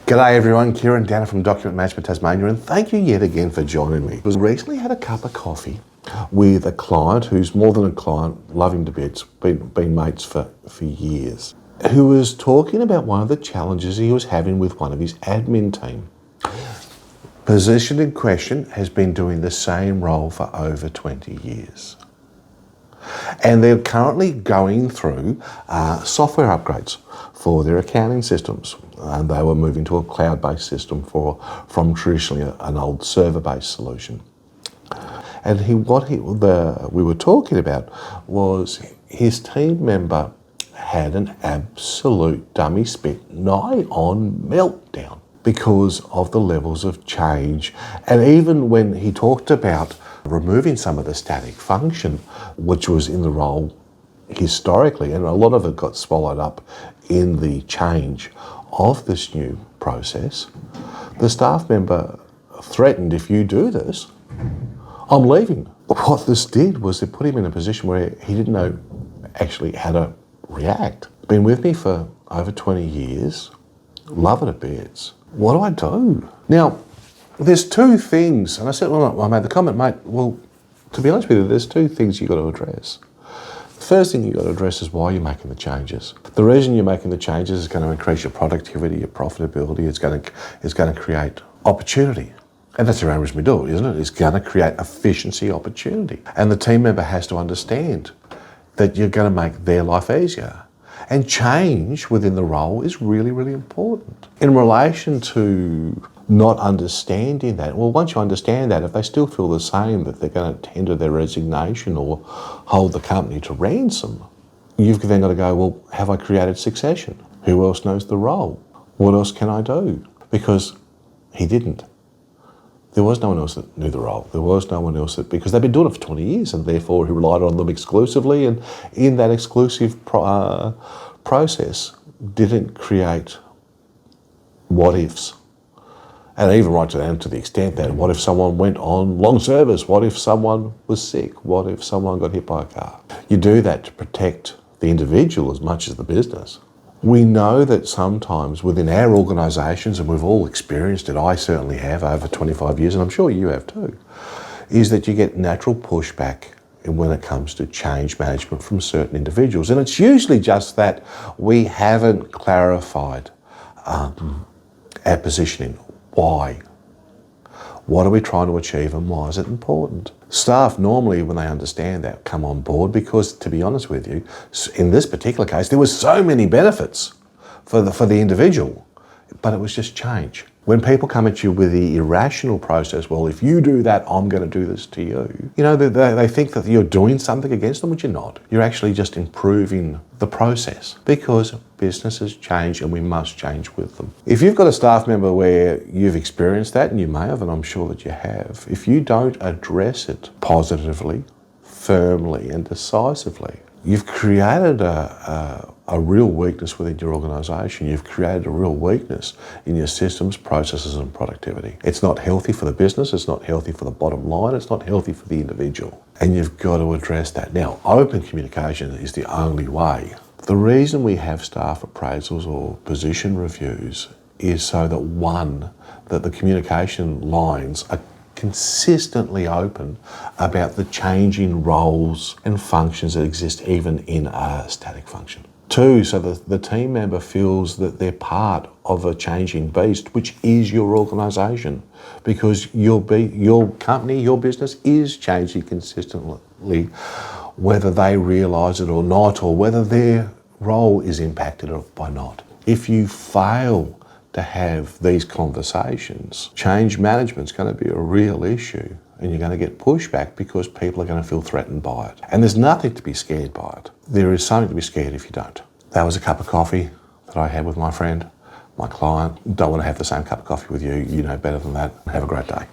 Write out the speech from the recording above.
G'day everyone, Kieran Downer from Document Management Tasmania, and thank you yet again for joining me. I recently had a cup of coffee with a client who's more than a client, love him to bits, been mates for years, who was talking about one of the challenges he was having with one of his admin team. Position in question has been doing the same role for over 20 years. And they're currently going through software upgrades for their accounting systems. And they were moving to a cloud-based system from traditionally an old server-based solution. And we were talking about was his team member had an absolute dummy spit nigh on meltdown because of the levels of change. And even when he talked about removing some of the static function, which was in the role historically, and a lot of it got swallowed up in the change of this new process, the staff member threatened, if you do this, I'm leaving. What this did was it put him in a position where he didn't know actually how to react. Been with me for over 20 years, love it a bits. What do I do? Now, there's two things, and I said, well, I made the comment, mate, well, to be honest with you, there's two things you've got to address. The first thing you've got to address is why you're making the changes. The reason you're making the changes is going to increase your productivity, your profitability, it's going to create opportunity. And that's the only reason we do it, isn't it? It's going to create efficiency opportunity. And the team member has to understand that you're going to make their life easier. And change within the role is really, really important. In relation to not understanding that, well, once you understand that, if they still feel the same, that they're going to tender their resignation or hold the company to ransom, you've then got to go, well, have I created succession? Who else knows the role? What else can I do? Because he didn't. There was no one else that knew the role. There was no one else because they've been doing it for 20 years and therefore he relied on them exclusively, and in that exclusive process didn't create what ifs. And even right down to the extent that what if someone went on long service? What if someone was sick? What if someone got hit by a car? You do that to protect the individual as much as the business. We know that sometimes within our organisations, and we've all experienced it, I certainly have over 25 years, and I'm sure you have too, is that you get natural pushback when it comes to change management from certain individuals. And it's usually just that we haven't clarified our positioning. Why? What are we trying to achieve and why is it important? Staff normally, when they understand that, come on board because, to be honest with you, in this particular case, there were so many benefits for the individual, but it was just change. When people come at you with the irrational process, well, if you do that, I'm going to do this to you. You know, they think that you're doing something against them, which you're not. You're actually just improving the process because businesses change and we must change with them. If you've got a staff member where you've experienced that, and you may have, and I'm sure that you have, if you don't address it positively, firmly and decisively, you've created a real weakness within your organisation. You've created a real weakness in your systems, processes and productivity. It's not healthy for the business, it's not healthy for the bottom line, it's not healthy for the individual. And you've got to address that. Now, open communication is the only way. The reason we have staff appraisals or position reviews is so that, one, that the communication lines are consistently open about the changing roles and functions that exist even in a static function. Two, so that the team member feels that they're part of a changing beast, which is your organisation, because your company, your business is changing consistently, whether they realise it or not, or whether their role is impacted by not. If you fail to have these conversations, change management's going to be a real issue and you're going to get pushback because people are going to feel threatened by it. And there's nothing to be scared by it. There is something to be scared if you don't. That was a cup of coffee that I had with my friend, my client. Don't want to have the same cup of coffee with you. You know better than that. Have a great day.